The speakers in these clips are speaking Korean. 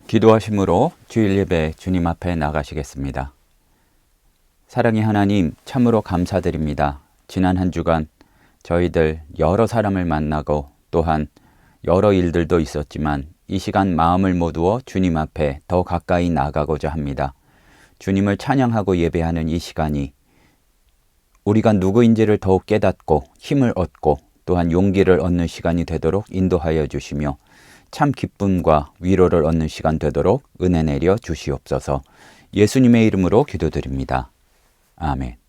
기도하심으로 주일 예배 주님 앞에 나가시겠습니다. 사랑의 하나님, 참으로 감사드립니다. 지난 한 주간 저희들 여러 사람을 만나고 또한 여러 일들도 있었지만 이 시간 마음을 모두어 주님 앞에 더 가까이 나가고자 합니다. 주님을 찬양하고 예배하는 이 시간이 우리가 누구인지를 더욱 깨닫고 힘을 얻고 또한 용기를 얻는 시간이 되도록 인도하여 주시며 참 기쁨과 위로를 얻는 시간 되도록 은혜 내려 주시옵소서. 예수님의 이름으로 기도드립니다. 아멘.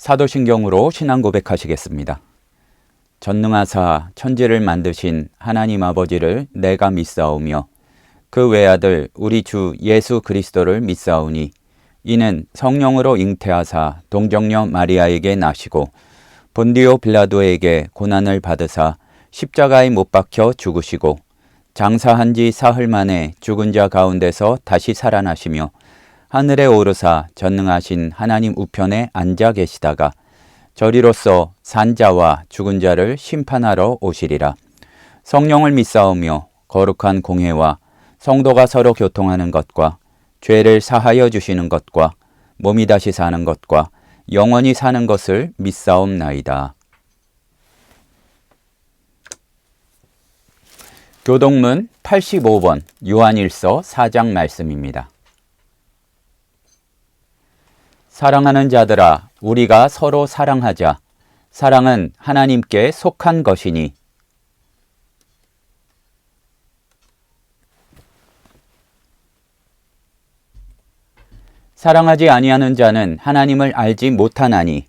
사도신경으로 신앙 고백하시겠습니다. 전능하사 천지를 만드신 하나님 아버지를 내가 믿사오며 그 외아들 우리 주 예수 그리스도를 믿사오니 이는 성령으로 잉태하사 동정녀 마리아에게 나시고 본디오 빌라도에게 고난을 받으사 십자가에 못 박혀 죽으시고 장사한 지 사흘 만에 죽은 자 가운데서 다시 살아나시며 하늘에 오르사 전능하신 하나님 우편에 앉아 계시다가 저리로서 산자와 죽은 자를 심판하러 오시리라. 성령을 믿사오며 거룩한 공회와 성도가 서로 교통하는 것과 죄를 사하여 주시는 것과 몸이 다시 사는 것과 영원히 사는 것을 믿사옵나이다. 교동문 85번 요한일서 4장 말씀입니다. 사랑하는 자들아, 우리가 서로 사랑하자. 사랑은 하나님께 속한 것이니. 사랑하지 아니하는 자는 하나님을 알지 못하나니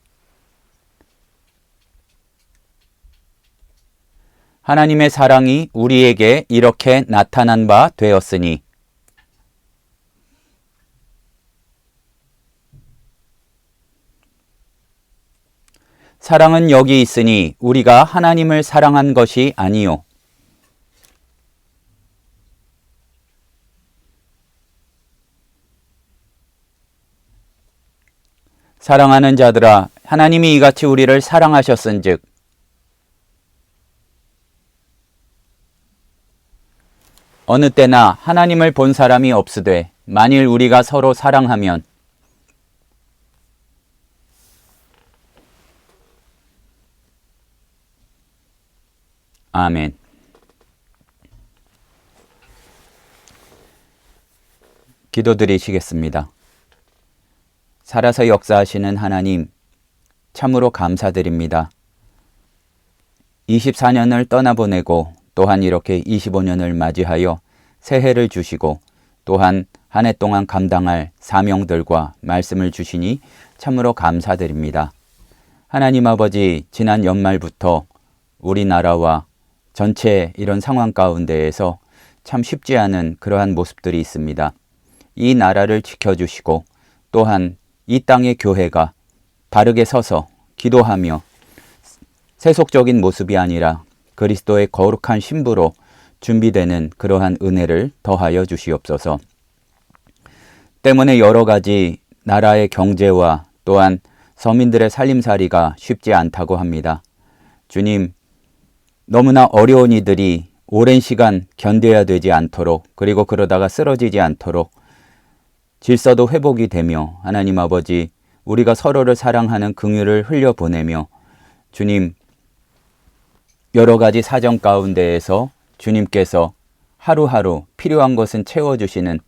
하나님의 사랑이 우리에게 이렇게 나타난 바 되었으니 사랑은 여기 있으니 우리가 하나님을 사랑한 것이 아니요 사랑하는 자들아 하나님이 이같이 우리를 사랑하셨은즉 어느 때나 하나님을 본 사람이 없으되 만일 우리가 서로 사랑하면 아멘. 기도드리시겠습니다. 살아서 역사하시는 하나님, 참으로 감사드립니다. 24년을 떠나보내고 또한 이렇게 25년을 맞이하여 새해를 주시고 또한 한 해 동안 감당할 사명들과 말씀을 주시니 참으로 감사드립니다. 하나님 아버지, 지난 연말부터 우리나라와 전체 이런 상황 가운데에서 참 쉽지 않은 그러한 모습들이 있습니다. 이 나라를 지켜주시고 또한 이 땅의 교회가 바르게 서서 기도하며 세속적인 모습이 아니라 그리스도의 거룩한 신부로 준비되는 그러한 은혜를 더하여 주시옵소서. 때문에 여러 가지 나라의 경제와 또한 서민들의 살림살이가 쉽지 않다고 합니다. 주님, 너무나 어려운 이들이 오랜 시간 견뎌야 되지 않도록 그리고 그러다가 쓰러지지 않도록 질서도 회복이 되며 하나님 아버지 우리가 서로를 사랑하는 긍휼을 흘려보내며 주님 여러 가지 사정 가운데에서 주님께서 하루하루 필요한 것은 채워주시는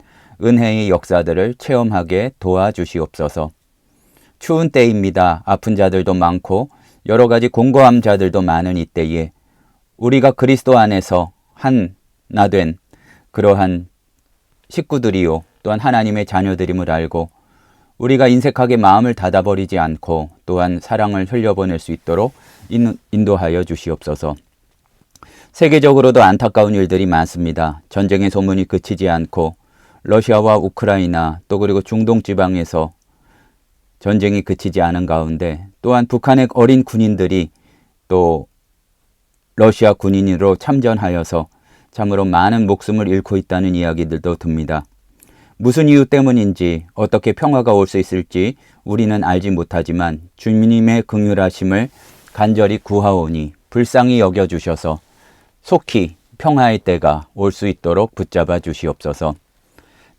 은혜의 역사들을 체험하게 도와주시옵소서. 추운 때입니다. 아픈 자들도 많고 여러 가지 공고한 자들도 많은 이때에 우리가 그리스도 안에서 하나 된 그러한 식구들이요 또한 하나님의 자녀들임을 알고 우리가 인색하게 마음을 닫아버리지 않고 또한 사랑을 흘려보낼 수 있도록 인도하여 주시옵소서. 세계적으로도 안타까운 일들이 많습니다. 전쟁의 소문이 그치지 않고 러시아와 우크라이나 또 그리고 중동 지방에서 전쟁이 그치지 않은 가운데 또한 북한의 어린 군인들이 또 러시아 군인으로 참전하여서 참으로 많은 목숨을 잃고 있다는 이야기들도 듭니다. 무슨 이유 때문인지 어떻게 평화가 올 수 있을지 우리는 알지 못하지만 주님의 긍휼하심을 간절히 구하오니 불쌍히 여겨주셔서 속히 평화의 때가 올 수 있도록 붙잡아 주시옵소서.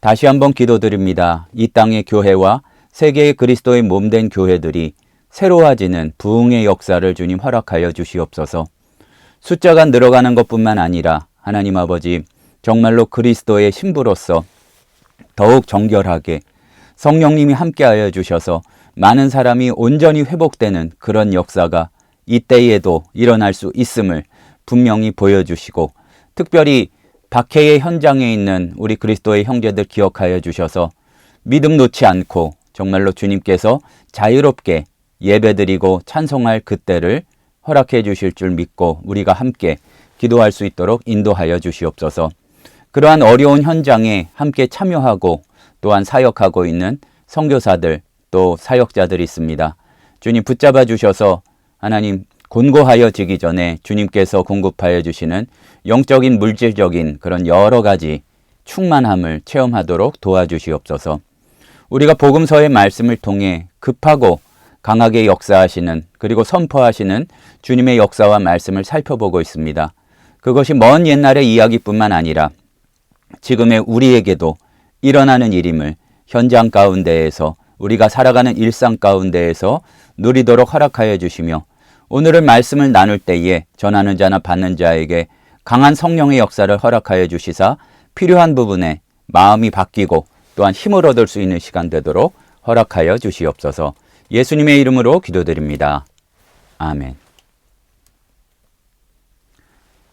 다시 한번 기도드립니다. 이 땅의 교회와 세계의 그리스도의 몸된 교회들이 새로워지는 부흥의 역사를 주님 허락하여 주시옵소서. 숫자가 늘어가는 것뿐만 아니라 하나님 아버지 정말로 그리스도의 신부로서 더욱 정결하게 성령님이 함께하여 주셔서 많은 사람이 온전히 회복되는 그런 역사가 이때에도 일어날 수 있음을 분명히 보여주시고 특별히 박해의 현장에 있는 우리 그리스도의 형제들 기억하여 주셔서 믿음 놓지 않고 정말로 주님께서 자유롭게 예배드리고 찬송할 그때를 허락해 주실 줄 믿고 우리가 함께 기도할 수 있도록 인도하여 주시옵소서. 그러한 어려운 현장에 함께 참여하고 또한 사역하고 있는 선교사들 또 사역자들이 있습니다. 주님 붙잡아 주셔서 하나님 곤고하여지기 전에 주님께서 공급하여 주시는 영적인 물질적인 그런 여러 가지 충만함을 체험하도록 도와주시옵소서. 우리가 복음서의 말씀을 통해 급하고 강하게 역사하시는 그리고 선포하시는 주님의 역사와 말씀을 살펴보고 있습니다. 그것이 먼 옛날의 이야기뿐만 아니라 지금의 우리에게도 일어나는 일임을 현장 가운데에서 우리가 살아가는 일상 가운데에서 누리도록 허락하여 주시며 오늘은 말씀을 나눌 때에 전하는 자나 받는 자에게 강한 성령의 역사를 허락하여 주시사 필요한 부분에 마음이 바뀌고 또한 힘을 얻을 수 있는 시간 되도록 허락하여 주시옵소서. 예수님의 이름으로 기도드립니다. 아멘.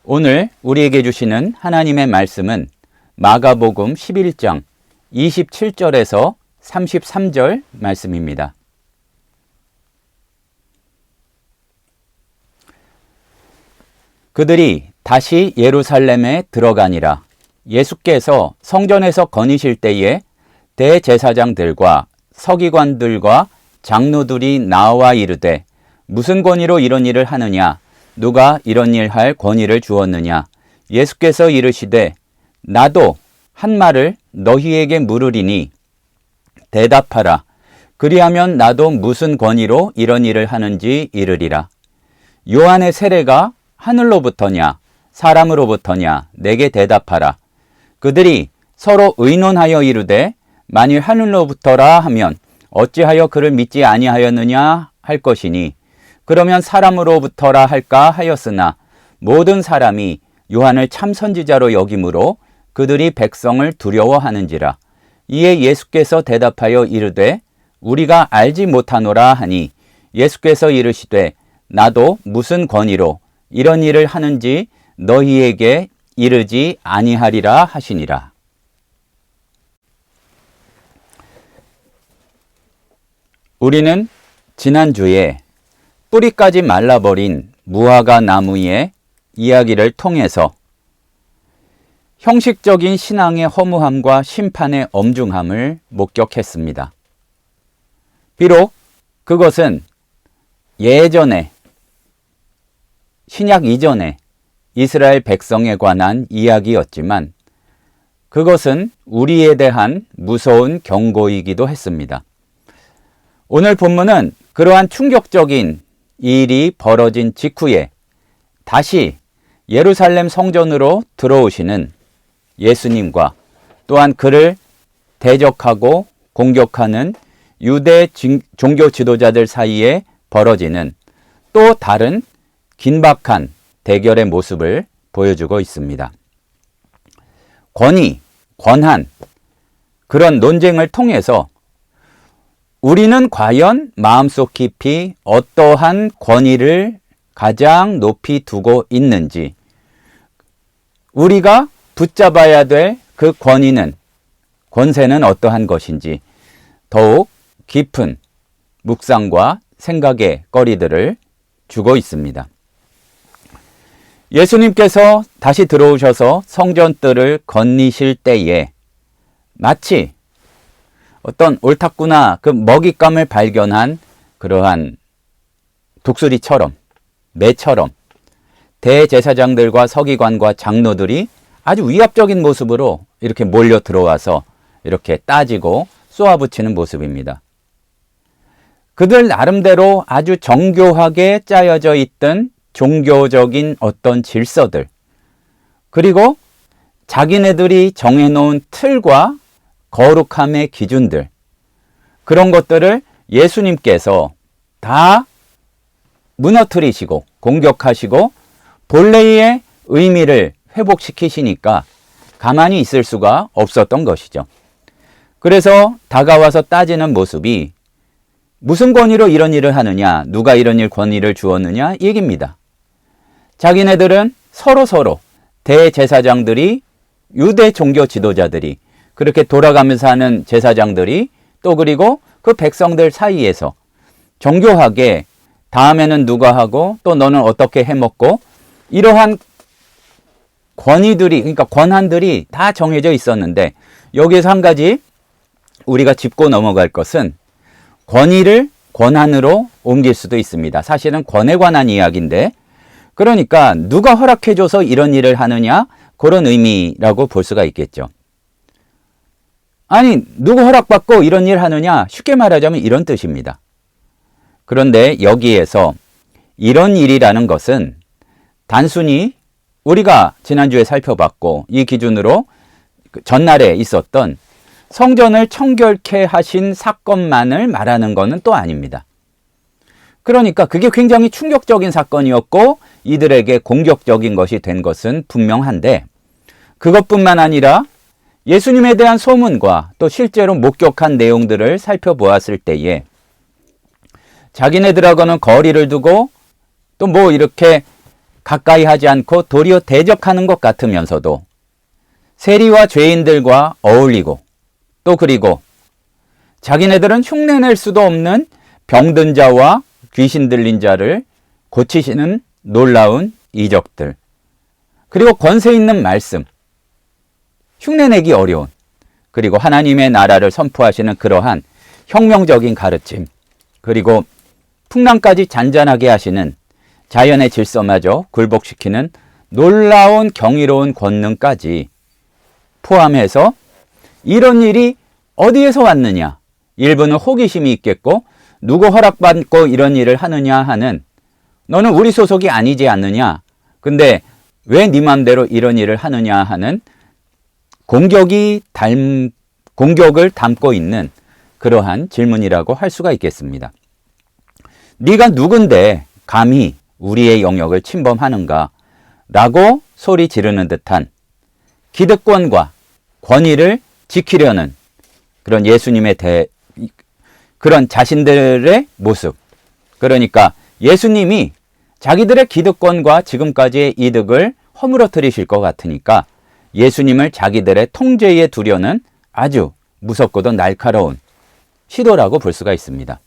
오늘 우리에게 주시는 하나님의 말씀은 마가복음 11장 27절에서 33절 말씀입니다. 그들이 다시 예루살렘에 들어가니라. 예수께서 성전에서 거니실 때에 대제사장들과 서기관들과 장로들이 나와 이르되 무슨 권위로 이런 일을 하느냐? 누가 이런 일 할 권위를 주었느냐? 예수께서 이르시되 나도 한 말을 너희에게 물으리니 대답하라. 그리하면 나도 무슨 권위로 이런 일을 하는지 이르리라. 요한의 세례가 하늘로부터냐 사람으로부터냐 내게 대답하라. 그들이 서로 의논하여 이르되 만일 하늘로부터라 하면 어찌하여 그를 믿지 아니하였느냐 할 것이니 그러면 사람으로부터라 할까 하였으나 모든 사람이 요한을 참 선지자로 여김으로 그들이 백성을 두려워하는지라. 이에 예수께서 대답하여 이르되 우리가 알지 못하노라 하니 예수께서 이르시되 나도 무슨 권위로 이런 일을 하는지 너희에게 이르지 아니하리라 하시니라. 우리는 지난주에 뿌리까지 말라버린 무화과 나무의 이야기를 통해서 형식적인 신앙의 허무함과 심판의 엄중함을 목격했습니다. 비록 그것은 예전에 신약 이전에 이스라엘 백성에 관한 이야기였지만 그것은 우리에 대한 무서운 경고이기도 했습니다. 오늘 본문은 그러한 충격적인 일이 벌어진 직후에 다시 예루살렘 성전으로 들어오시는 예수님과 또한 그를 대적하고 공격하는 유대 종교 지도자들 사이에 벌어지는 또 다른 긴박한 대결의 모습을 보여주고 있습니다. 권위, 권한, 그런 논쟁을 통해서 우리는 과연 마음속 깊이 어떠한 권위를 가장 높이 두고 있는지, 우리가 붙잡아야 될 그 권위는, 권세는 어떠한 것인지 더욱 깊은 묵상과 생각의 거리들을 주고 있습니다. 예수님께서 다시 들어오셔서 성전뜰을 건니실 때에 마치 어떤 옳았구나 그 먹잇감을 발견한 그러한 독수리처럼, 매처럼 대제사장들과 서기관과 장로들이 아주 위압적인 모습으로 이렇게 몰려 들어와서 이렇게 따지고 쏘아붙이는 모습입니다. 그들 나름대로 아주 정교하게 짜여져 있던 종교적인 어떤 질서들, 그리고 자기네들이 정해놓은 틀과 거룩함의 기준들, 그런 것들을 예수님께서 다 무너뜨리시고 공격하시고 본래의 의미를 회복시키시니까 가만히 있을 수가 없었던 것이죠. 그래서 다가와서 따지는 모습이 무슨 권위로 이런 일을 하느냐, 누가 이런 일 권위를 주었느냐 얘기입니다. 자기네들은 서로 대제사장들이, 유대 종교 지도자들이, 그렇게 돌아가면서 하는 제사장들이, 또 그리고 그 백성들 사이에서 정교하게 다음에는 누가 하고 또 너는 어떻게 해먹고, 이러한 권위들이, 그러니까 권한들이 다 정해져 있었는데, 여기에서 한 가지 우리가 짚고 넘어갈 것은 권위를 권한으로 옮길 수도 있습니다. 사실은 권에 관한 이야기인데, 그러니까 누가 허락해줘서 이런 일을 하느냐, 그런 의미라고 볼 수가 있겠죠. 아니, 누구 허락받고 이런 일 하느냐, 쉽게 말하자면 이런 뜻입니다. 그런데 여기에서 이런 일이라는 것은 단순히 우리가 지난주에 살펴봤고 이 기준으로 전날에 있었던 성전을 청결케 하신 사건만을 말하는 것은 또 아닙니다. 그러니까 그게 굉장히 충격적인 사건이었고 이들에게 공격적인 것이 된 것은 분명한데, 그것뿐만 아니라 예수님에 대한 소문과 또 실제로 목격한 내용들을 살펴보았을 때에 자기네들하고는 거리를 두고 또 뭐 이렇게 가까이 하지 않고 도리어 대적하는 것 같으면서도 세리와 죄인들과 어울리고, 또 그리고 자기네들은 흉내낼 수도 없는 병든 자와 귀신 들린 자를 고치시는 놀라운 이적들, 그리고 권세 있는 말씀, 흉내내기 어려운, 그리고 하나님의 나라를 선포하시는 그러한 혁명적인 가르침, 그리고 풍랑까지 잔잔하게 하시는 자연의 질서마저 굴복시키는 놀라운 경이로운 권능까지 포함해서 이런 일이 어디에서 왔느냐, 일부는 호기심이 있겠고 누구 허락받고 이런 일을 하느냐 하는, 너는 우리 소속이 아니지 않느냐, 근데 왜 네 맘대로 이런 일을 하느냐 하는 공격을 담고 있는 그러한 질문이라고 할 수가 있겠습니다. 네가 누군데 감히 우리의 영역을 침범하는가 라고 소리 지르는 듯한 기득권과 권위를 지키려는 그런 예수님의 그런 자신들의 모습, 그러니까 예수님이 자기들의 기득권과 지금까지의 이득을 허물어뜨리실 것 같으니까 예수님을 자기들의 통제에 두려는 아주 무섭고도 날카로운 시도라고 볼 수가 있습니다.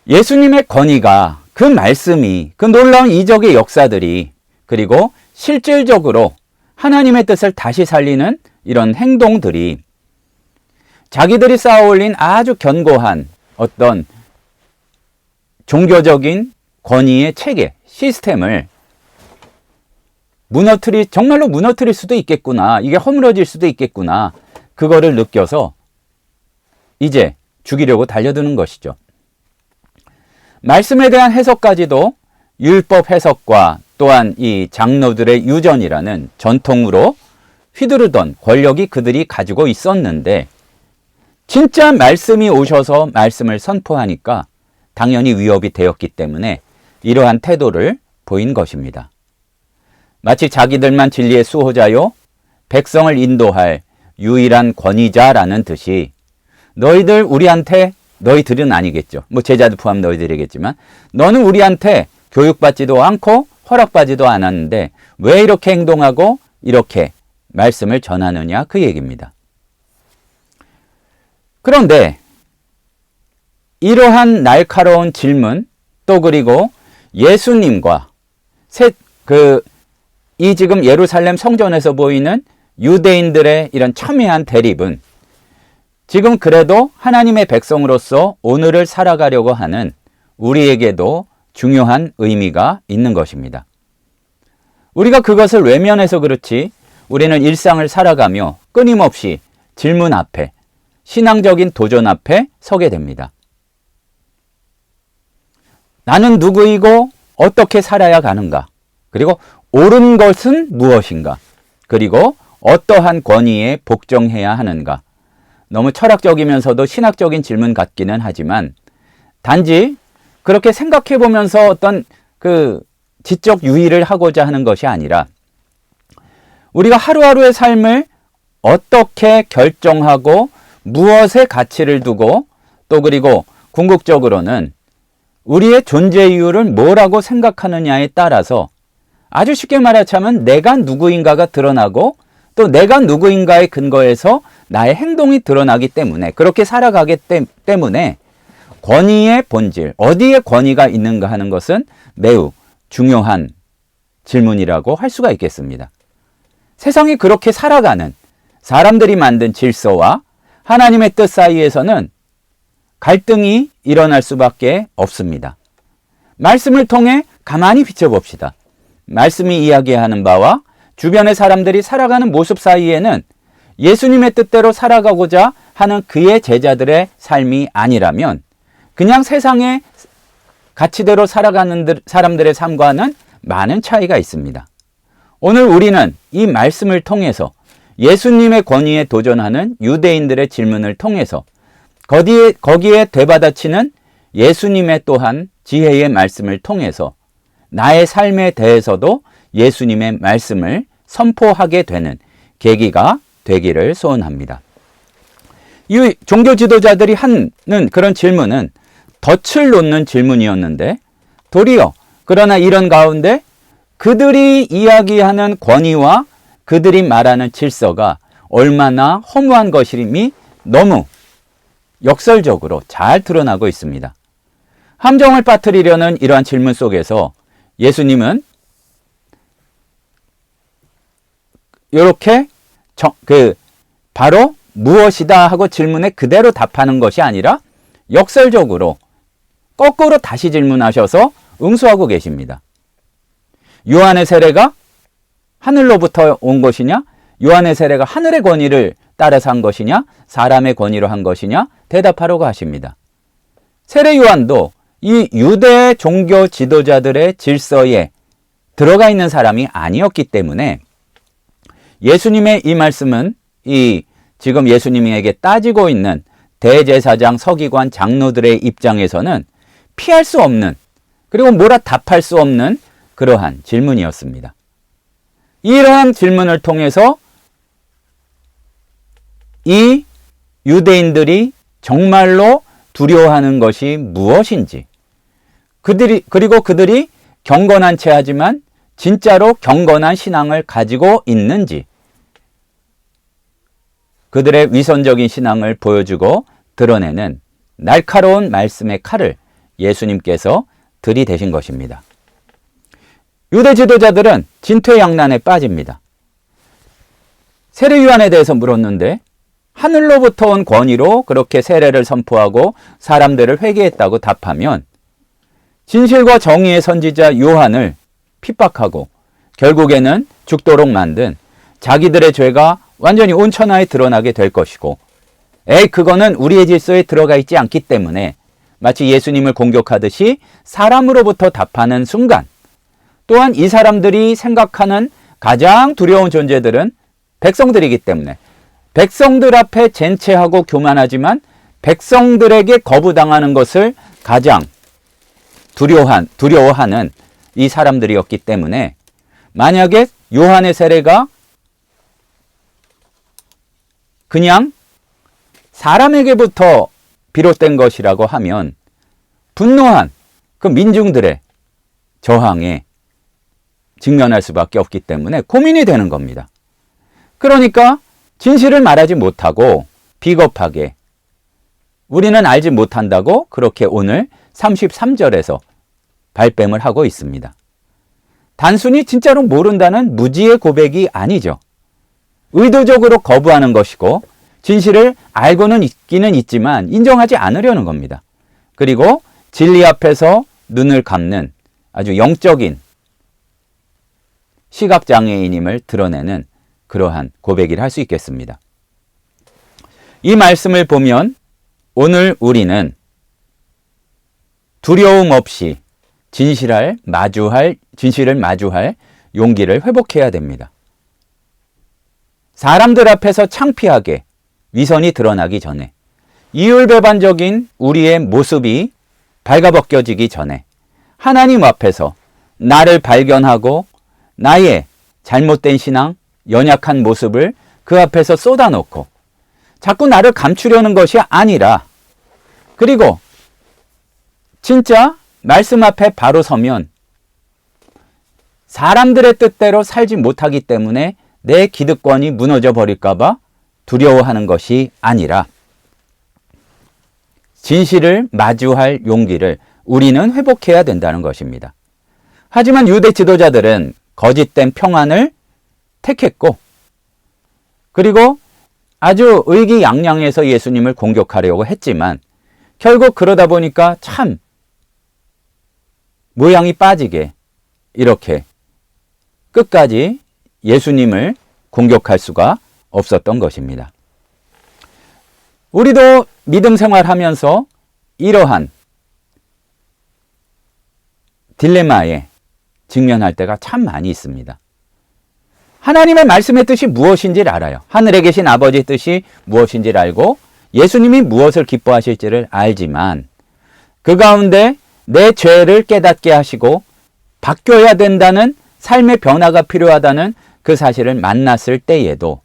예수님의 권위가, 그 말씀이, 그 놀라운 이적의 역사들이, 그리고 실질적으로 하나님의 뜻을 다시 살리는 이런 행동들이 자기들이 쌓아올린 아주 견고한 어떤 종교적인 권위의 체계, 시스템을 정말로 무너뜨릴 수도 있겠구나, 이게 허물어질 수도 있겠구나, 그거를 느껴서 이제 죽이려고 달려드는 것이죠. 말씀에 대한 해석까지도 율법 해석과 또한 이 장로들의 유전이라는 전통으로 휘두르던 권력이 그들이 가지고 있었는데, 진짜 말씀이 오셔서 말씀을 선포하니까 당연히 위협이 되었기 때문에 이러한 태도를 보인 것입니다. 마치 자기들만 진리의 수호자요, 백성을 인도할 유일한 권위자라는 듯이 너희들은 아니겠죠. 제자들 포함 너희들이겠지만, 너는 우리한테 교육받지도 않고 허락받지도 않았는데 왜 이렇게 행동하고 이렇게 말씀을 전하느냐, 그 얘기입니다. 그런데 이러한 날카로운 질문, 또 그리고 예수님과 이 지금 예루살렘 성전에서 보이는 유대인들의 이런 첨예한 대립은 지금 그래도 하나님의 백성으로서 오늘을 살아가려고 하는 우리에게도 중요한 의미가 있는 것입니다. 우리가 그것을 외면해서 그렇지 우리는 일상을 살아가며 끊임없이 질문 앞에, 신앙적인 도전 앞에 서게 됩니다. 나는 누구이고 어떻게 살아야 가는가? 그리고 옳은 것은 무엇인가? 그리고 어떠한 권위에 복종해야 하는가? 너무 철학적이면서도 신학적인 질문 같기는 하지만, 단지 그렇게 생각해 보면서 어떤 지적 유의를 하고자 하는 것이 아니라, 우리가 하루하루의 삶을 어떻게 결정하고 무엇에 가치를 두고, 또 그리고 궁극적으로는 우리의 존재 이유를 뭐라고 생각하느냐에 따라서 아주 쉽게 말하자면 내가 누구인가가 드러나고, 또 내가 누구인가에 근거해서 나의 행동이 드러나기 때문에, 그렇게 살아가기 때문에 권위의 본질, 어디에 권위가 있는가 하는 것은 매우 중요한 질문이라고 할 수가 있겠습니다. 세상이 그렇게 살아가는 사람들이 만든 질서와 하나님의 뜻 사이에서는 갈등이 일어날 수밖에 없습니다. 말씀을 통해 가만히 비춰봅시다. 말씀이 이야기하는 바와 주변의 사람들이 살아가는 모습 사이에는 예수님의 뜻대로 살아가고자 하는 그의 제자들의 삶이 아니라면 그냥 세상의 가치대로 살아가는 사람들의 삶과는 많은 차이가 있습니다. 오늘 우리는 이 말씀을 통해서 예수님의 권위에 도전하는 유대인들의 질문을 통해서 거기에 되받아치는 예수님의 또한 지혜의 말씀을 통해서 나의 삶에 대해서도 예수님의 말씀을 선포하게 되는 계기가 되기를 소원합니다. 이 종교 지도자들이 하는 그런 질문은 덫을 놓는 질문이었는데, 도리어 그러나 이런 가운데 그들이 이야기하는 권위와 그들이 말하는 질서가 얼마나 허무한 것임이 너무 역설적으로 잘 드러나고 있습니다. 함정을 빠뜨리려는 이러한 질문 속에서 예수님은 이렇게 바로 무엇이다 하고 질문에 그대로 답하는 것이 아니라 역설적으로 거꾸로 다시 질문하셔서 응수하고 계십니다. 요한의 세례가 하늘로부터 온 것이냐? 요한의 세례가 하늘의 권위를 따라서 한 것이냐? 사람의 권위로 한 것이냐? 대답하라고 하십니다. 세례 요한도 이 유대 종교 지도자들의 질서에 들어가 있는 사람이 아니었기 때문에 예수님의 이 말씀은 지금 예수님에게 따지고 있는 대제사장, 서기관, 장로들의 입장에서는 피할 수 없는, 그리고 뭐라 답할 수 없는 그러한 질문이었습니다. 이러한 질문을 통해서 이 유대인들이 정말로 두려워하는 것이 무엇인지, 그리고 그들이 경건한 채 하지만 진짜로 경건한 신앙을 가지고 있는지, 그들의 위선적인 신앙을 보여주고 드러내는 날카로운 말씀의 칼을 예수님께서 들이대신 것입니다. 유대 지도자들은 진퇴양난에 빠집니다. 세례 요한에 대해서 물었는데 하늘로부터 온 권위로 그렇게 세례를 선포하고 사람들을 회개했다고 답하면 진실과 정의의 선지자 요한을 핍박하고 결국에는 죽도록 만든 자기들의 죄가 완전히 온 천하에 드러나게 될 것이고, 그거는 우리의 질서에 들어가 있지 않기 때문에 마치 예수님을 공격하듯이 사람으로부터 답하는 순간, 또한 이 사람들이 생각하는 가장 두려운 존재들은 백성들이기 때문에 백성들 앞에 젠체하고 교만하지만 백성들에게 거부당하는 것을 가장 두려워하는 이 사람들이었기 때문에 만약에 요한의 세례가 그냥 사람에게부터 비롯된 것이라고 하면 분노한 그 민중들의 저항에 직면할 수밖에 없기 때문에 고민이 되는 겁니다. 그러니까 진실을 말하지 못하고 비겁하게 우리는 알지 못한다고 그렇게 오늘 33절에서 발뺌을 하고 있습니다. 단순히 진짜로 모른다는 무지의 고백이 아니죠. 의도적으로 거부하는 것이고 진실을 알고는 있기는 있지만 인정하지 않으려는 겁니다. 그리고 진리 앞에서 눈을 감는 아주 영적인 시각장애인임을 드러내는 그러한 고백이라 할 수 있겠습니다. 이 말씀을 보면 오늘 우리는 두려움 없이 진실을 마주할 용기를 회복해야 됩니다. 사람들 앞에서 창피하게 위선이 드러나기 전에, 이율배반적인 우리의 모습이 발가벗겨지기 전에 하나님 앞에서 나를 발견하고 나의 잘못된 신앙, 연약한 모습을 그 앞에서 쏟아놓고 자꾸 나를 감추려는 것이 아니라, 그리고 진짜 말씀 앞에 바로 서면 사람들의 뜻대로 살지 못하기 때문에 내 기득권이 무너져 버릴까 봐 두려워하는 것이 아니라 진실을 마주할 용기를 우리는 회복해야 된다는 것입니다. 하지만 유대 지도자들은 거짓된 평안을 택했고, 그리고 아주 의기양양해서 예수님을 공격하려고 했지만 결국 그러다 보니까 참 모양이 빠지게 이렇게 끝까지 예수님을 공격할 수가 없었던 것입니다. 우리도 믿음 생활하면서 이러한 딜레마에 직면할 때가 참 많이 있습니다. 하나님의 말씀의 뜻이 무엇인지를 알아요. 하늘에 계신 아버지의 뜻이 무엇인지를 알고 예수님이 무엇을 기뻐하실지를 알지만 그 가운데 내 죄를 깨닫게 하시고 바뀌어야 된다는 삶의 변화가 필요하다는 그 사실을 만났을 때에도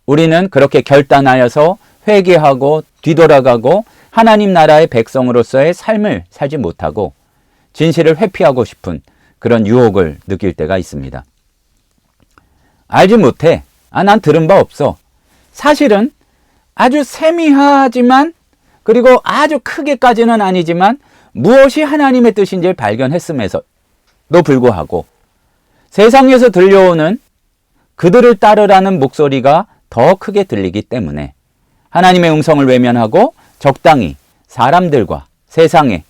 우리는 그렇게 결단하여서 회개하고 뒤돌아가고 하나님 나라의 백성으로서의 삶을 살지 못하고 진실을 회피하고 싶은 그런 유혹을 느낄 때가 있습니다. 알지 못해. 난 들은 바 없어. 사실은 아주 세미하지만 그리고 아주 크게까지는 아니지만 무엇이 하나님의 뜻인지를 발견했음에도 불구하고 세상에서 들려오는 그들을 따르라는 목소리가 더 크게 들리기 때문에 하나님의 음성을 외면하고 적당히 사람들과 세상의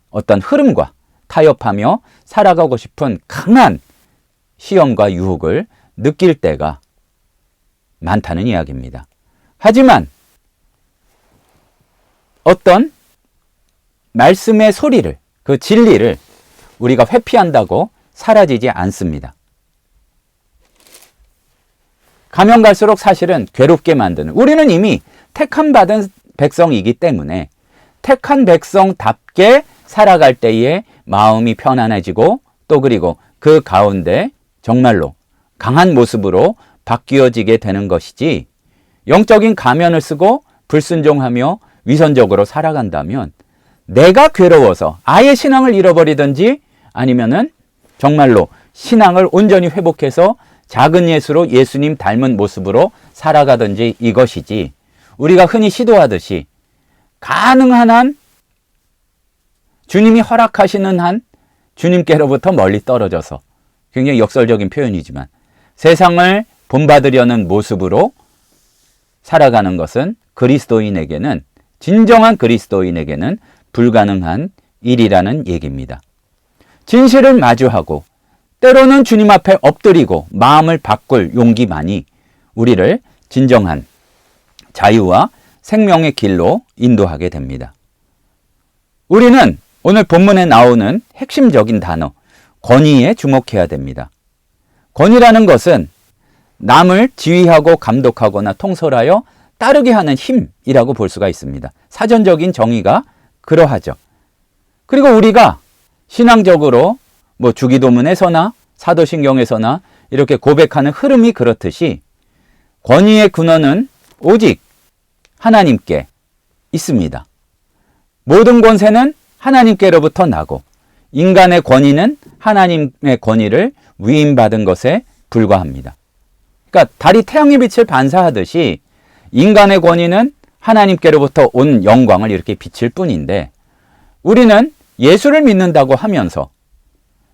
어떤 흐름과 타협하며 살아가고 싶은 강한 시험과 유혹을 느낄 때가 많다는 이야기입니다. 하지만 어떤 말씀의 소리를, 그 진리를 우리가 회피한다고 사라지지 않습니다. 가면 갈수록 사실은 괴롭게 만드는, 우리는 이미 택함 받은 백성이기 때문에 택한 백성답게 살아갈 때에 마음이 편안해지고 또 그리고 그 가운데 정말로 강한 모습으로 바뀌어지게 되는 것이지, 영적인 가면을 쓰고 불순종하며 위선적으로 살아간다면 내가 괴로워서 아예 신앙을 잃어버리든지 아니면은 정말로 신앙을 온전히 회복해서 작은 예수로 예수님 닮은 모습으로 살아가든지 이것이지, 우리가 흔히 시도하듯이 가능한 한 주님이 허락하시는 한 주님께로부터 멀리 떨어져서, 굉장히 역설적인 표현이지만 세상을 본받으려는 모습으로 살아가는 것은 그리스도인에게는, 진정한 그리스도인에게는 불가능한 일이라는 얘기입니다. 진실을 마주하고 때로는 주님 앞에 엎드리고 마음을 바꿀 용기만이 우리를 진정한 자유와 생명의 길로 인도하게 됩니다. 우리는 오늘 본문에 나오는 핵심적인 단어 권위에 주목해야 됩니다. 권위라는 것은 남을 지휘하고 감독하거나 통솔하여 따르게 하는 힘이라고 볼 수가 있습니다. 사전적인 정의가 그러하죠. 그리고 우리가 신앙적으로 주기도문에서나 사도신경에서나 이렇게 고백하는 흐름이 그렇듯이 권위의 근원은 오직 하나님께 있습니다. 모든 권세는 하나님께로부터 나고 인간의 권위는 하나님의 권위를 위임받은 것에 불과합니다. 그러니까 달이 태양의 빛을 반사하듯이 인간의 권위는 하나님께로부터 온 영광을 이렇게 비칠 뿐인데, 우리는 예수를 믿는다고 하면서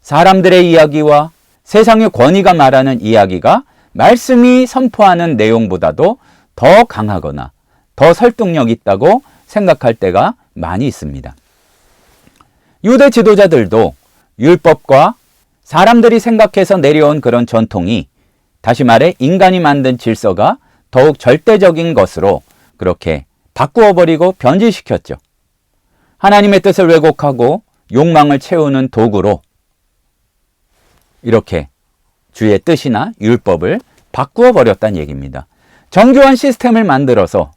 사람들의 이야기와 세상의 권위가 말하는 이야기가 말씀이 선포하는 내용보다도 더 강하거나 더 설득력 있다고 생각할 때가 많이 있습니다. 유대 지도자들도 율법과 사람들이 생각해서 내려온 그런 전통이, 다시 말해 인간이 만든 질서가 더욱 절대적인 것으로 그렇게 바꾸어버리고 변질시켰죠. 하나님의 뜻을 왜곡하고 욕망을 채우는 도구로 이렇게 주의 뜻이나 율법을 바꾸어버렸다는 얘기입니다. 정교한 시스템을 만들어서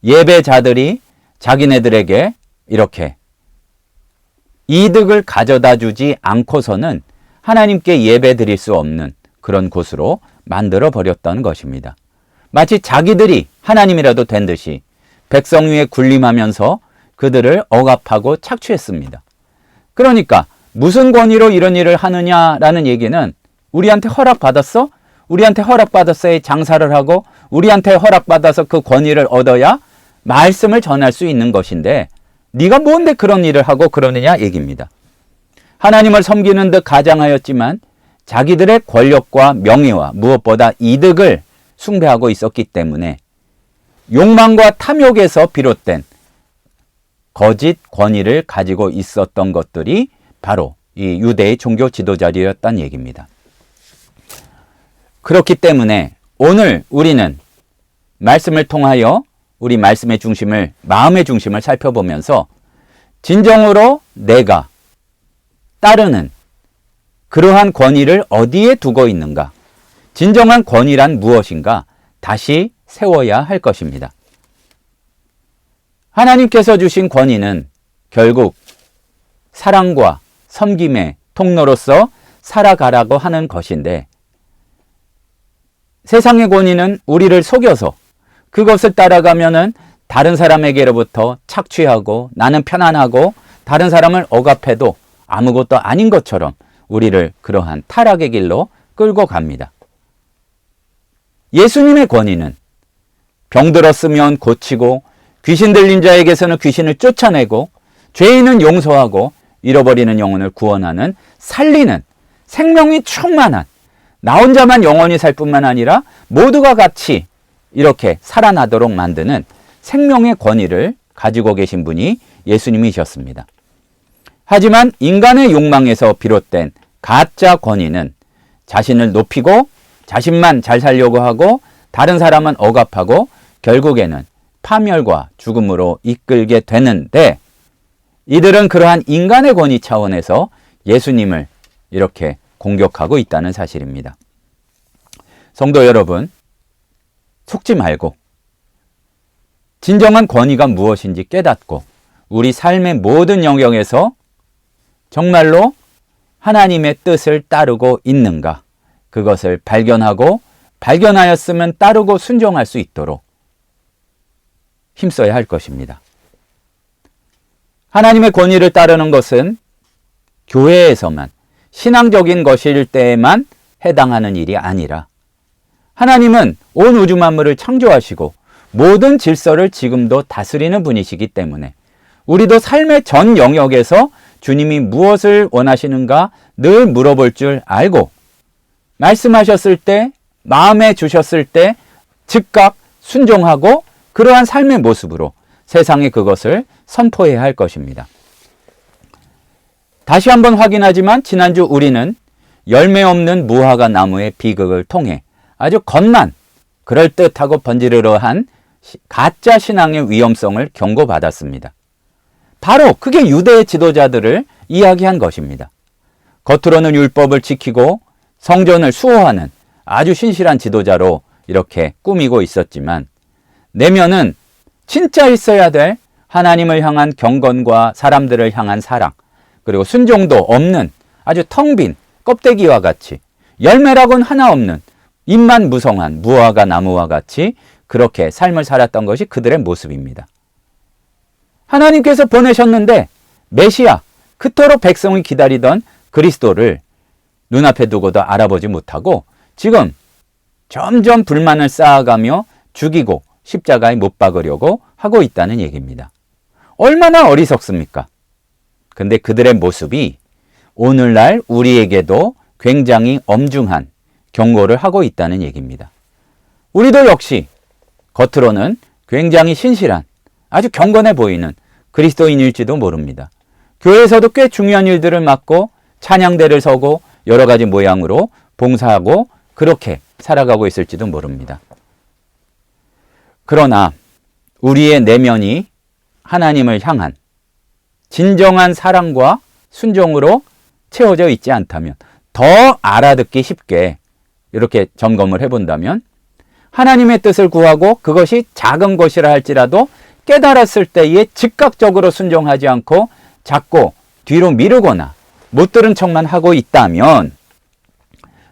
예배자들이 자기네들에게 이렇게 이득을 가져다 주지 않고서는 하나님께 예배 드릴 수 없는 그런 곳으로 만들어 버렸다는 것입니다. 마치 자기들이 하나님이라도 된 듯이 백성 위에 군림하면서 그들을 억압하고 착취했습니다. 그러니까 무슨 권위로 이런 일을 하느냐라는 얘기는, 우리한테 허락받았어? 우리한테 허락받았어야 장사를 하고 우리한테 허락받아서 그 권위를 얻어야 말씀을 전할 수 있는 것인데 네가 뭔데 그런 일을 하고 그러느냐 얘기입니다. 하나님을 섬기는 듯 가장하였지만 자기들의 권력과 명예와 무엇보다 이득을 숭배하고 있었기 때문에 욕망과 탐욕에서 비롯된 거짓 권위를 가지고 있었던 것들이 바로 이 유대의 종교 지도자들이었다는 얘기입니다. 그렇기 때문에 오늘 우리는 말씀을 통하여 우리 말씀의 중심을, 마음의 중심을 살펴보면서 진정으로 내가 따르는 그러한 권위를 어디에 두고 있는가, 진정한 권위란 무엇인가 다시 세워야 할 것입니다. 하나님께서 주신 권위는 결국 사랑과 섬김의 통로로서 살아가라고 하는 것인데, 세상의 권위는 우리를 속여서 그것을 따라가면은 다른 사람에게로부터 착취하고 나는 편안하고 다른 사람을 억압해도 아무것도 아닌 것처럼 우리를 그러한 타락의 길로 끌고 갑니다. 예수님의 권위는 병들었으면 고치고 귀신 들린 자에게서는 귀신을 쫓아내고 죄인은 용서하고 잃어버리는 영혼을 구원하는 살리는 생명이 충만한 나 혼자만 영원히 살 뿐만 아니라 모두가 같이 이렇게 살아나도록 만드는 생명의 권위를 가지고 계신 분이 예수님이셨습니다. 하지만 인간의 욕망에서 비롯된 가짜 권위는 자신을 높이고 자신만 잘 살려고 하고 다른 사람은 억압하고 결국에는 파멸과 죽음으로 이끌게 되는데, 이들은 그러한 인간의 권위 차원에서 예수님을 이렇게 공격하고 있다는 사실입니다. 성도 여러분, 속지 말고 진정한 권위가 무엇인지 깨닫고 우리 삶의 모든 영역에서 정말로 하나님의 뜻을 따르고 있는가, 그것을 발견하고 발견하였으면 따르고 순종할 수 있도록 힘써야 할 것입니다. 하나님의 권위를 따르는 것은 교회에서만 신앙적인 것일 때에만 해당하는 일이 아니라 하나님은 온 우주 만물을 창조하시고 모든 질서를 지금도 다스리는 분이시기 때문에 우리도 삶의 전 영역에서 주님이 무엇을 원하시는가 늘 물어볼 줄 알고 말씀하셨을 때, 마음에 주셨을 때 즉각 순종하고 그러한 삶의 모습으로 세상에 그것을 선포해야 할 것입니다. 다시 한번 확인하지만 지난주 우리는 열매 없는 무화과 나무의 비극을 통해 아주 겉만 그럴듯하고 번지르르한 가짜 신앙의 위험성을 경고받았습니다. 바로 그게 유대의 지도자들을 이야기한 것입니다. 겉으로는 율법을 지키고 성전을 수호하는 아주 신실한 지도자로 이렇게 꾸미고 있었지만 내면은 진짜 있어야 될 하나님을 향한 경건과 사람들을 향한 사랑, 그리고 순종도 없는 아주 텅 빈 껍데기와 같이 열매라고는 하나 없는 입만 무성한 무화과 나무와 같이 그렇게 삶을 살았던 것이 그들의 모습입니다. 하나님께서 보내셨는데 메시아, 그토록 백성이 기다리던 그리스도를 눈앞에 두고도 알아보지 못하고 지금 점점 불만을 쌓아가며 죽이고 십자가에 못 박으려고 하고 있다는 얘기입니다. 얼마나 어리석습니까? 근데 그들의 모습이 오늘날 우리에게도 굉장히 엄중한 경고를 하고 있다는 얘기입니다. 우리도 역시 겉으로는 굉장히 신실한 아주 경건해 보이는 그리스도인일지도 모릅니다. 교회에서도 꽤 중요한 일들을 맡고 찬양대를 서고 여러 가지 모양으로 봉사하고 그렇게 살아가고 있을지도 모릅니다. 그러나 우리의 내면이 하나님을 향한 진정한 사랑과 순종으로 채워져 있지 않다면, 더 알아듣기 쉽게 이렇게 점검을 해본다면 하나님의 뜻을 구하고 그것이 작은 것이라 할지라도 깨달았을 때에 즉각적으로 순종하지 않고 자꾸 뒤로 미루거나 못 들은 척만 하고 있다면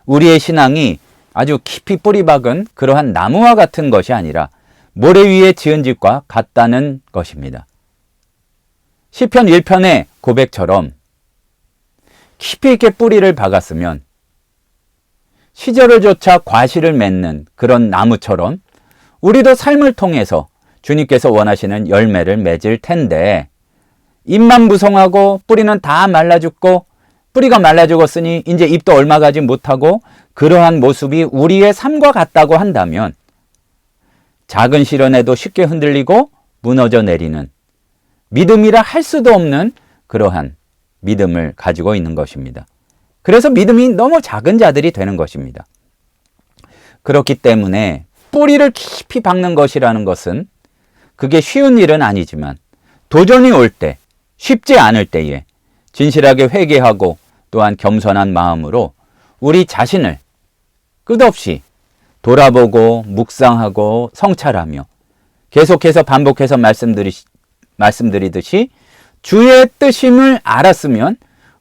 우리의 신앙이 아주 깊이 뿌리 박은 그러한 나무와 같은 것이 아니라 모래 위에 지은 집과 같다는 것입니다. 시편 1편의 고백처럼 깊이 있게 뿌리를 박았으면 시절을 쫓아 과실을 맺는 그런 나무처럼 우리도 삶을 통해서 주님께서 원하시는 열매를 맺을 텐데, 잎만 무성하고 뿌리는 다 말라 죽고 뿌리가 말라 죽었으니 이제 잎도 얼마 가지 못하고 그러한 모습이 우리의 삶과 같다고 한다면 작은 시련에도 쉽게 흔들리고 무너져 내리는 믿음이라 할 수도 없는 그러한 믿음을 가지고 있는 것입니다. 그래서 믿음이 너무 작은 자들이 되는 것입니다. 그렇기 때문에 뿌리를 깊이 박는 것이라는 것은 그게 쉬운 일은 아니지만 도전이 올 때, 쉽지 않을 때에 진실하게 회개하고 또한 겸손한 마음으로 우리 자신을 끝없이 돌아보고 묵상하고 성찰하며 계속해서 반복해서 말씀드리듯이 주의 뜻임을 알았으면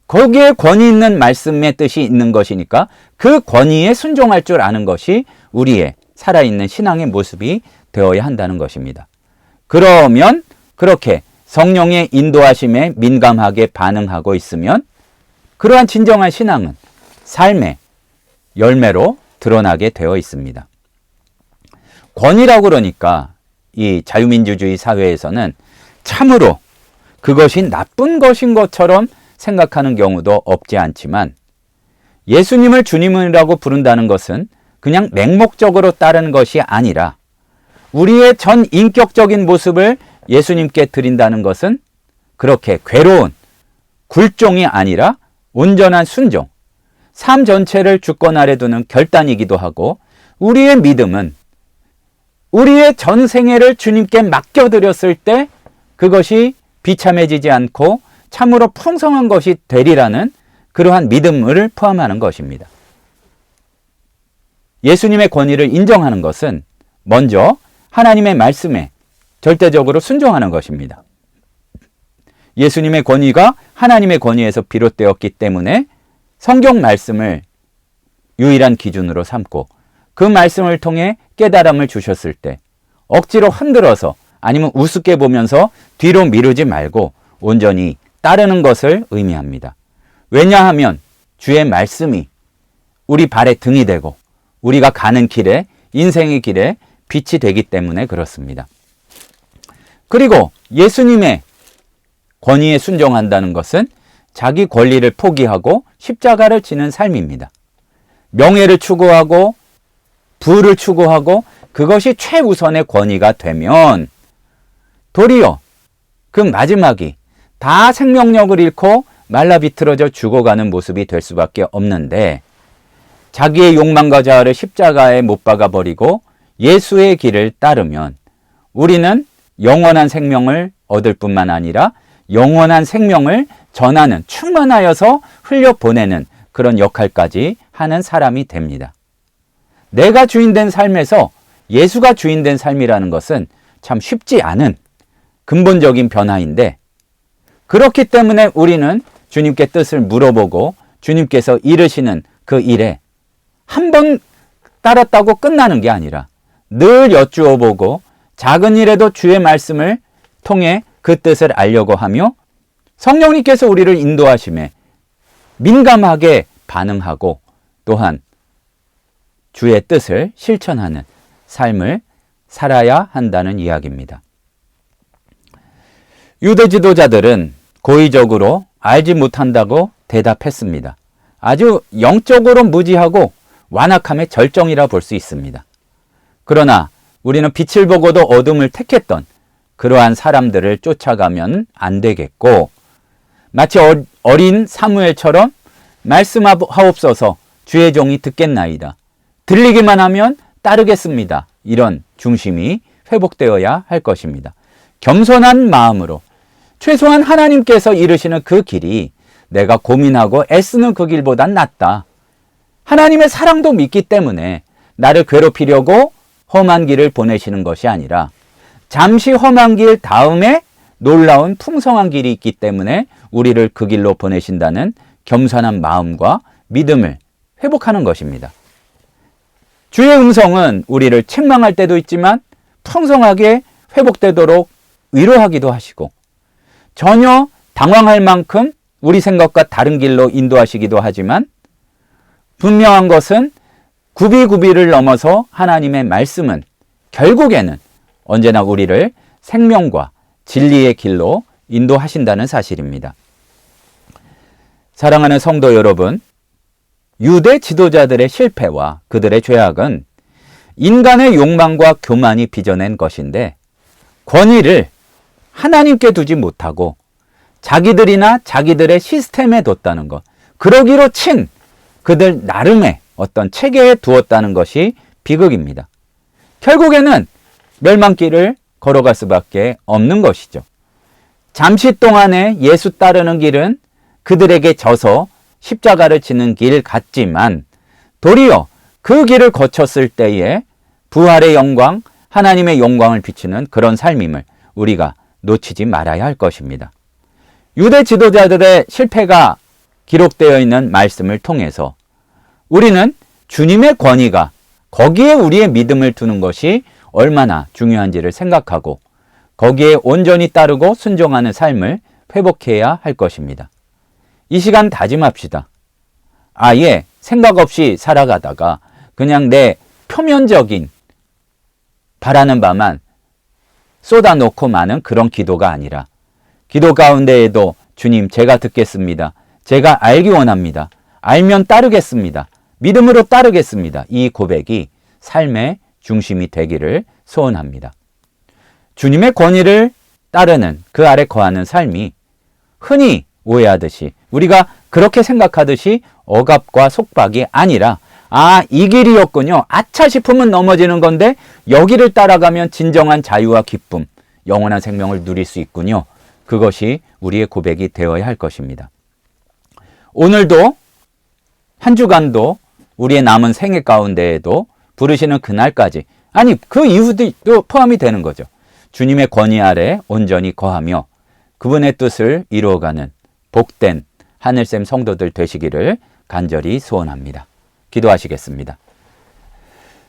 거기에 권위 있는 말씀의 뜻이 있는 것이니까 그 권위에 순종할 줄 아는 것이 우리의 살아있는 신앙의 모습이 되어야 한다는 것입니다. 그러면 그렇게 성령의 인도하심에 민감하게 반응하고 있으면 그러한 진정한 신앙은 삶의 열매로 드러나게 되어 있습니다. 권위라고 그러니까 이 자유민주주의 사회에서는 참으로 그것이 나쁜 것인 것처럼 생각하는 경우도 없지 않지만, 예수님을 주님이라고 부른다는 것은 그냥 맹목적으로 따르는 것이 아니라 우리의 전 인격적인 모습을 예수님께 드린다는 것은 그렇게 괴로운 굴종이 아니라 온전한 순종, 삶 전체를 주권 아래 두는 결단이기도 하고, 우리의 믿음은 우리의 전 생애를 주님께 맡겨드렸을 때 그것이 비참해지지 않고 참으로 풍성한 것이 되리라는 그러한 믿음을 포함하는 것입니다. 예수님의 권위를 인정하는 것은 먼저 하나님의 말씀에 절대적으로 순종하는 것입니다. 예수님의 권위가 하나님의 권위에서 비롯되었기 때문에 성경 말씀을 유일한 기준으로 삼고 그 말씀을 통해 깨달음을 주셨을 때 억지로 흔들어서 아니면 우습게 보면서 뒤로 미루지 말고 온전히 따르는 것을 의미합니다. 왜냐하면 주의 말씀이 우리 발의 등이 되고 우리가 가는 길에, 인생의 길에 빛이 되기 때문에 그렇습니다. 그리고 예수님의 권위에 순종한다는 것은 자기 권리를 포기하고 십자가를 지는 삶입니다. 명예를 추구하고 부를 추구하고 그것이 최우선의 권위가 되면 도리어 그 마지막이 다 생명력을 잃고 말라 비틀어져 죽어가는 모습이 될 수밖에 없는데, 자기의 욕망과 자아를 십자가에 못 박아버리고 예수의 길을 따르면 우리는 영원한 생명을 얻을 뿐만 아니라 영원한 생명을 전하는, 충만하여서 흘려보내는 그런 역할까지 하는 사람이 됩니다. 내가 주인된 삶에서 예수가 주인된 삶이라는 것은 참 쉽지 않은 근본적인 변화인데, 그렇기 때문에 우리는 주님께 뜻을 물어보고 주님께서 이르시는 그 일에 한 번 따랐다고 끝나는 게 아니라 늘 여쭈어 보고 작은 일에도 주의 말씀을 통해 그 뜻을 알려고 하며 성령님께서 우리를 인도하심에 민감하게 반응하고 또한 주의 뜻을 실천하는 삶을 살아야 한다는 이야기입니다. 유대 지도자들은 고의적으로 알지 못한다고 대답했습니다. 아주 영적으로 무지하고 완악함의 절정이라 볼 수 있습니다. 그러나 우리는 빛을 보고도 어둠을 택했던 그러한 사람들을 쫓아가면 안 되겠고, 마치 어린 사무엘처럼 말씀하옵소서 주의 종이 듣겠나이다, 들리기만 하면 따르겠습니다, 이런 중심이 회복되어야 할 것입니다. 겸손한 마음으로 최소한 하나님께서 이르시는 그 길이 내가 고민하고 애쓰는 그 길보단 낫다. 하나님의 사랑도 믿기 때문에 나를 괴롭히려고 험한 길을 보내시는 것이 아니라 잠시 험한 길 다음에 놀라운 풍성한 길이 있기 때문에 우리를 그 길로 보내신다는 겸손한 마음과 믿음을 회복하는 것입니다. 주의 음성은 우리를 책망할 때도 있지만 풍성하게 회복되도록 위로하기도 하시고, 전혀 당황할 만큼 우리 생각과 다른 길로 인도하시기도 하지만, 분명한 것은 구비구비를 넘어서 하나님의 말씀은 결국에는 언제나 우리를 생명과 진리의 길로 인도하신다는 사실입니다. 사랑하는 성도 여러분, 유대 지도자들의 실패와 그들의 죄악은 인간의 욕망과 교만이 빚어낸 것인데, 권위를 하나님께 두지 못하고 자기들이나 자기들의 시스템에 뒀다는 것, 그러기로 친 그들 나름의 어떤 체계에 두었다는 것이 비극입니다. 결국에는 멸망길을 걸어갈 수밖에 없는 것이죠. 잠시 동안에 예수 따르는 길은 그들에게 져서 십자가를 지는 길 같지만, 도리어 그 길을 거쳤을 때에 부활의 영광, 하나님의 영광을 비추는 그런 삶임을 우리가 놓치지 말아야 할 것입니다. 유대 지도자들의 실패가 기록되어 있는 말씀을 통해서 우리는 주님의 권위가 거기에 우리의 믿음을 두는 것이 얼마나 중요한지를 생각하고 거기에 온전히 따르고 순종하는 삶을 회복해야 할 것입니다. 이 시간 다짐합시다. 아예 생각 없이 살아가다가 그냥 내 표면적인 바라는 바만 쏟아놓고 마는 그런 기도가 아니라 기도 가운데에도 주님 제가 듣겠습니다. 제가 알기 원합니다. 알면 따르겠습니다. 믿음으로 따르겠습니다. 이 고백이 삶의 중심이 되기를 소원합니다. 주님의 권위를 따르는 그 아래 거하는 삶이 흔히 오해하듯이 우리가 그렇게 생각하듯이 억압과 속박이 아니라 이 길이었군요. 아차 싶으면 넘어지는 건데 여기를 따라가면 진정한 자유와 기쁨, 영원한 생명을 누릴 수 있군요. 그것이 우리의 고백이 되어야 할 것입니다. 오늘도 한 주간도 우리의 남은 생애 가운데에도 부르시는 그날까지 그 이후도 포함이 되는 거죠. 주님의 권위 아래 온전히 거하며 그분의 뜻을 이루어가는 복된 하늘샘 성도들 되시기를 간절히 소원합니다. 기도하시겠습니다.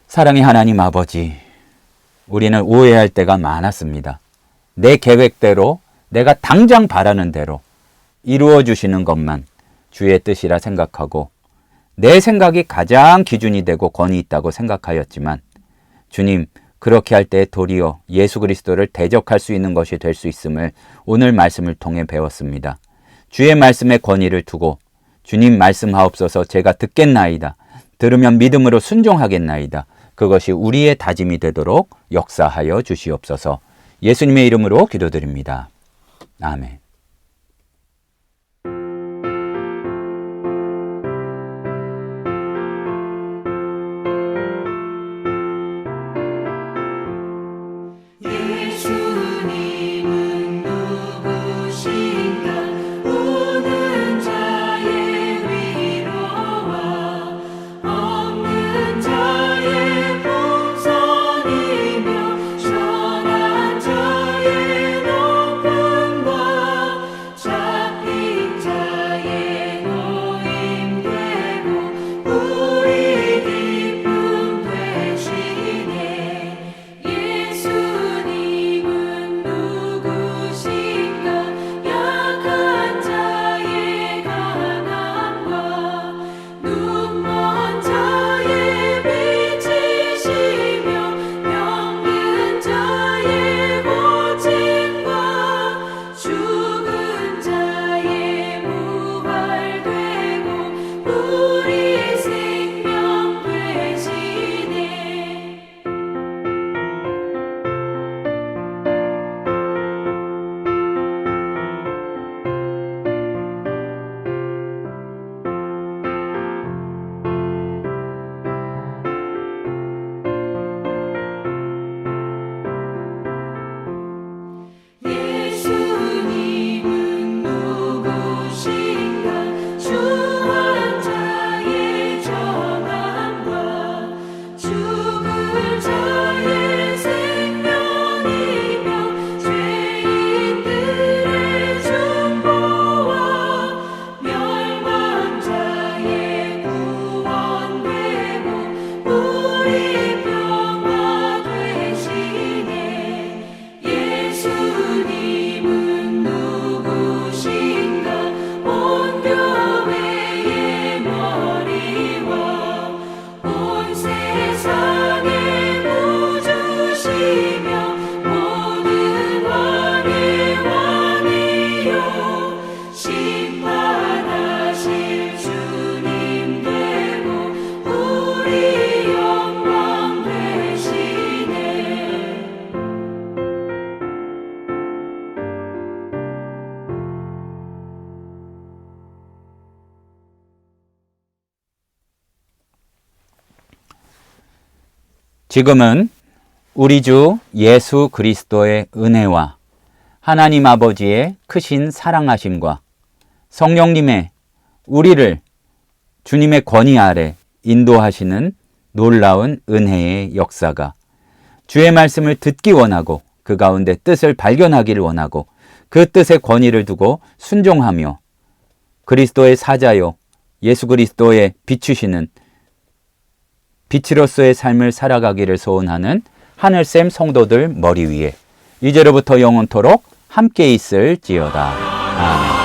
사랑의 하나님 아버지, 우리는 오해할 때가 많았습니다. 내 계획대로 내가 당장 바라는 대로 이루어 주시는 것만 주의 뜻이라 생각하고 내 생각이 가장 기준이 되고 권위 있다고 생각하였지만 주님, 그렇게 할 때 도리어 예수 그리스도를 대적할 수 있는 것이 될 수 있음을 오늘 말씀을 통해 배웠습니다. 주의 말씀에 권위를 두고 주님 말씀하옵소서 제가 듣겠나이다. 들으면 믿음으로 순종하겠나이다. 그것이 우리의 다짐이 되도록 역사하여 주시옵소서. 예수님의 이름으로 기도드립니다. 아멘. 지금은 우리 주 예수 그리스도의 은혜와 하나님 아버지의 크신 사랑하심과 성령님의 우리를 주님의 권위 아래 인도하시는 놀라운 은혜의 역사가 주의 말씀을 듣기 원하고 그 가운데 뜻을 발견하기를 원하고 그 뜻의 권위를 두고 순종하며 그리스도의 사자요 예수 그리스도의 비추시는 빛으로서의 삶을 살아가기를 소원하는 하늘샘 성도들 머리 위에 이제로부터 영원토록 함께 있을지어다. 아멘.